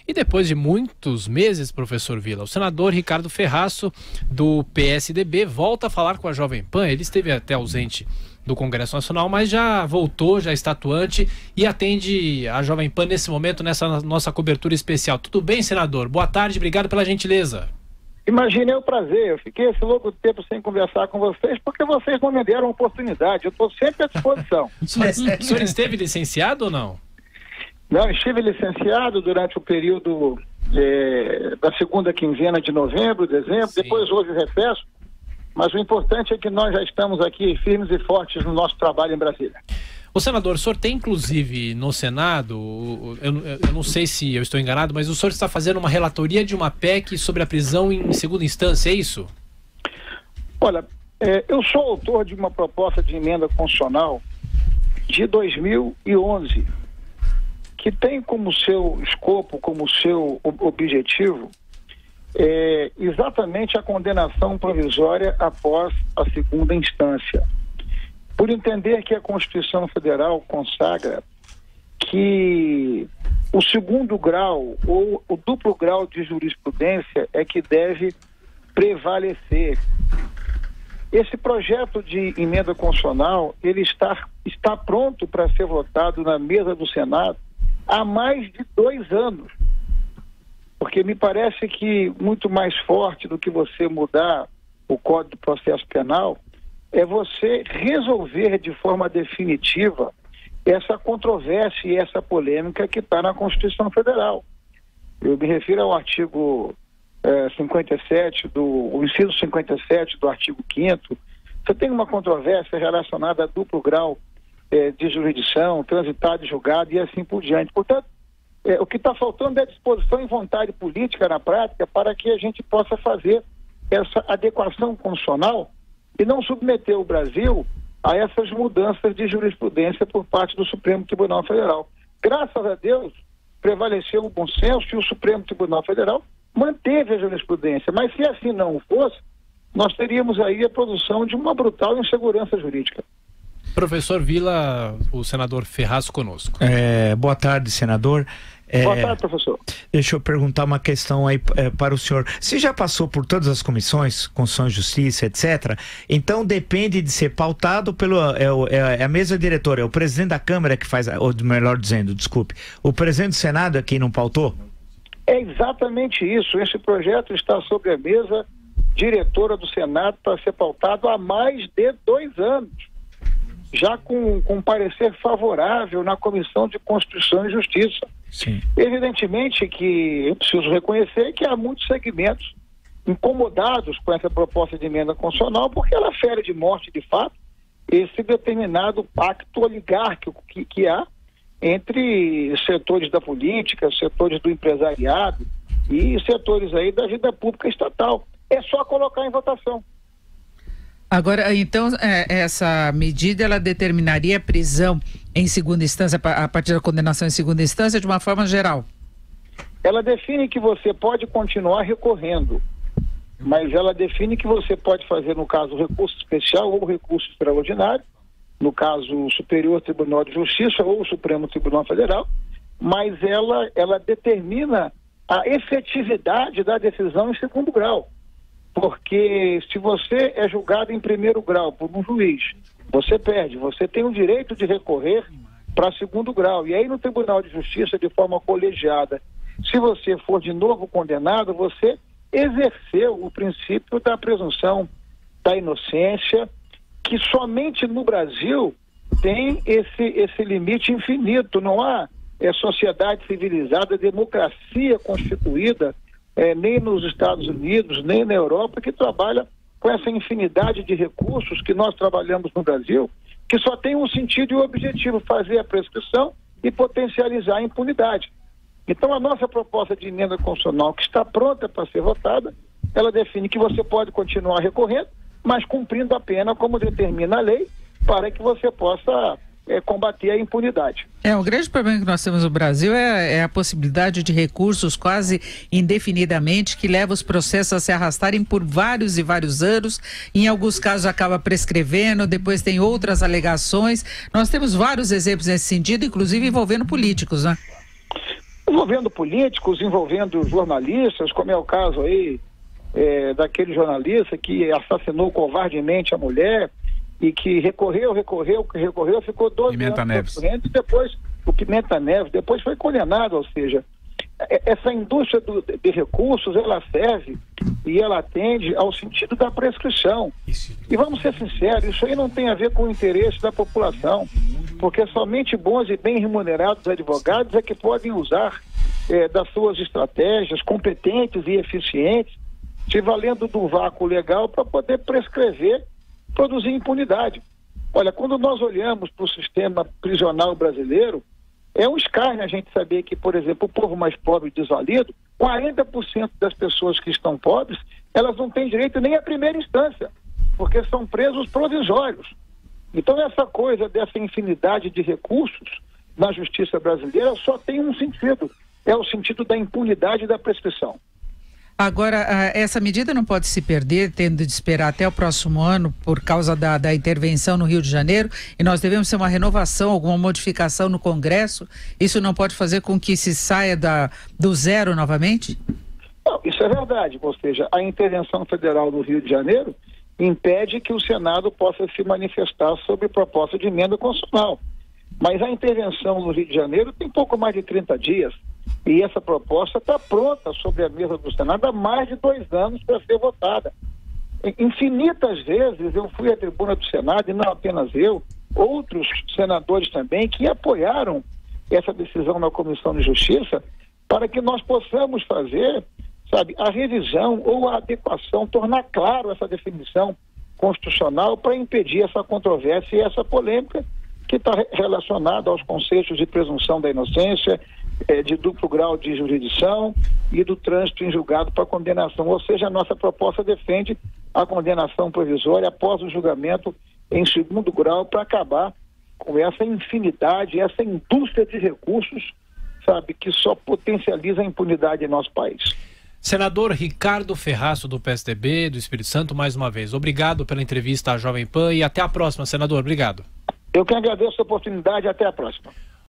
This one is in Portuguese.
E depois de muitos meses, professor Vila, o senador Ricardo Ferraço, do PSDB, volta a falar com a Jovem Pan. Ele esteve até ausente do Congresso Nacional, mas já voltou, já está atuante e atende a Jovem Pan nesse momento, nessa nossa cobertura especial. Tudo bem, senador? Boa tarde, obrigado pela gentileza. Imagine o prazer, eu fiquei esse longo tempo sem conversar com vocês, porque vocês não me deram oportunidade, eu estou sempre à disposição. O senhor esteve licenciado ou não? Não, estive licenciado durante o período da segunda quinzena de novembro, dezembro. Sim. Depois houve recesso, mas o importante é que nós já estamos aqui firmes e fortes no nosso trabalho em Brasília. O senador, o senhor tem inclusive no Senado, eu não sei se eu estou enganado, mas o senhor está fazendo uma relatoria de uma PEC sobre a prisão em segunda instância, é isso? Olha, eu sou autor de uma proposta de emenda constitucional de 2011, que tem como seu escopo, como seu objetivo, exatamente a condenação provisória após a segunda instância. Por entender que a Constituição Federal consagra que o segundo grau ou o duplo grau de jurisprudência é que deve prevalecer. Esse projeto de emenda constitucional, ele está pronto para ser votado na mesa do Senado há mais de 2 anos. Porque me parece que muito mais forte do que você mudar o Código do Processo Penal é você resolver de forma definitiva essa controvérsia e essa polêmica que está na Constituição Federal. Eu me refiro ao artigo 57, o inciso 57 do artigo 5º. Você tem uma controvérsia relacionada a duplo grau de jurisdição, transitado e julgado e assim por diante. Portanto, o que está faltando é disposição e vontade política na prática para que a gente possa fazer essa adequação constitucional e não submeter o Brasil a essas mudanças de jurisprudência por parte do Supremo Tribunal Federal. Graças a Deus, prevaleceu o bom senso e o Supremo Tribunal Federal manteve a jurisprudência. Mas se assim não fosse, nós teríamos aí a produção de uma brutal insegurança jurídica. Professor Vila, o senador Ferraço conosco. Boa tarde, senador. Boa tarde, professor. Deixa eu perguntar uma questão aí para o senhor. Se já passou por todas as comissões, Constituição e Justiça, etc., então depende de ser pautado pelo a mesa diretora, é o presidente da Câmara que faz, ou melhor dizendo, desculpe, o presidente do Senado é quem não pautou? É exatamente isso. Esse projeto está sobre a mesa diretora do Senado para ser pautado há mais de 2 anos. Já com parecer favorável na Comissão de Constituição e Justiça. Sim. Evidentemente que eu preciso reconhecer que há muitos segmentos incomodados com essa proposta de emenda constitucional, porque ela fere de morte, de fato, esse determinado pacto oligárquico que há entre setores da política, setores do empresariado e setores aí da vida pública estatal. É só colocar em votação. Agora, então, essa medida, ela determinaria a prisão em segunda instância, a partir da condenação em segunda instância, de uma forma geral? Ela define que você pode continuar recorrendo, mas ela define que você pode fazer, no caso, recurso especial ou recurso extraordinário, no caso, o Superior Tribunal de Justiça ou o Supremo Tribunal Federal, mas ela determina a efetividade da decisão em segundo grau. Porque se você é julgado em primeiro grau por um juiz, você perde, você tem o direito de recorrer para segundo grau. E aí no Tribunal de Justiça, de forma colegiada, se você for de novo condenado, você exerceu o princípio da presunção da inocência, que somente no Brasil tem esse limite infinito. Não há sociedade civilizada, democracia constituída, nem nos Estados Unidos, nem na Europa, que trabalha com essa infinidade de recursos que nós trabalhamos no Brasil, que só tem um sentido e um objetivo: fazer a prescrição e potencializar a impunidade. Então, a nossa proposta de emenda constitucional, que está pronta para ser votada, ela define que você pode continuar recorrendo, mas cumprindo a pena como determina a lei, para que você possa combater a impunidade. O grande problema que nós temos no Brasil é a possibilidade de recursos quase indefinidamente, que leva os processos a se arrastarem por vários e vários anos. Em alguns casos acaba prescrevendo, depois tem outras alegações. Nós temos vários exemplos nesse sentido, inclusive envolvendo políticos, né? envolvendo políticos, envolvendo jornalistas, como é o caso aí daquele jornalista que assassinou covardemente a mulher e que recorreu, ficou 12 anos e depois o Pimenta Neves, depois foi condenado. Ou seja, essa indústria de recursos, ela serve e ela atende ao sentido da prescrição. E vamos ser sinceros, isso aí não tem a ver com o interesse da população, porque somente bons e bem remunerados advogados é que podem usar das suas estratégias competentes e eficientes, se valendo do vácuo legal para poder prescrever, produzir impunidade. Olha, quando nós olhamos para o sistema prisional brasileiro, é um escárnio a gente saber que, por exemplo, o povo mais pobre e desvalido, 40% das pessoas que estão pobres, elas não têm direito nem à primeira instância, porque são presos provisórios. Então essa coisa dessa infinidade de recursos na justiça brasileira só tem um sentido, é o sentido da impunidade e da prescrição. Agora, essa medida não pode se perder, tendo de esperar até o próximo ano, por causa da intervenção no Rio de Janeiro, e nós devemos ter uma renovação, alguma modificação no Congresso. Isso não pode fazer com que se saia do zero novamente? Não, isso é verdade, ou seja, a intervenção federal do Rio de Janeiro impede que o Senado possa se manifestar sobre proposta de emenda constitucional. Mas a intervenção no Rio de Janeiro tem pouco mais de 30 dias. E essa proposta está pronta sobre a mesa do Senado há mais de 2 anos para ser votada. Infinitas vezes eu fui à tribuna do Senado, e não apenas eu, outros senadores também, que apoiaram essa decisão na Comissão de Justiça para que nós possamos fazer, sabe, a revisão ou a adequação, tornar claro essa definição constitucional para impedir essa controvérsia e essa polêmica que está relacionada aos conceitos de presunção da inocência, de duplo grau de jurisdição e do trânsito em julgado para condenação. Ou seja, a nossa proposta defende a condenação provisória após o julgamento em segundo grau para acabar com essa infinidade, essa indústria de recursos, sabe, que só potencializa a impunidade em nosso país. Senador Ricardo Ferraço, do PSDB do Espírito Santo, mais uma vez, obrigado pela entrevista à Jovem Pan e até a próxima, senador. Obrigado. Eu que agradeço a oportunidade e até a próxima.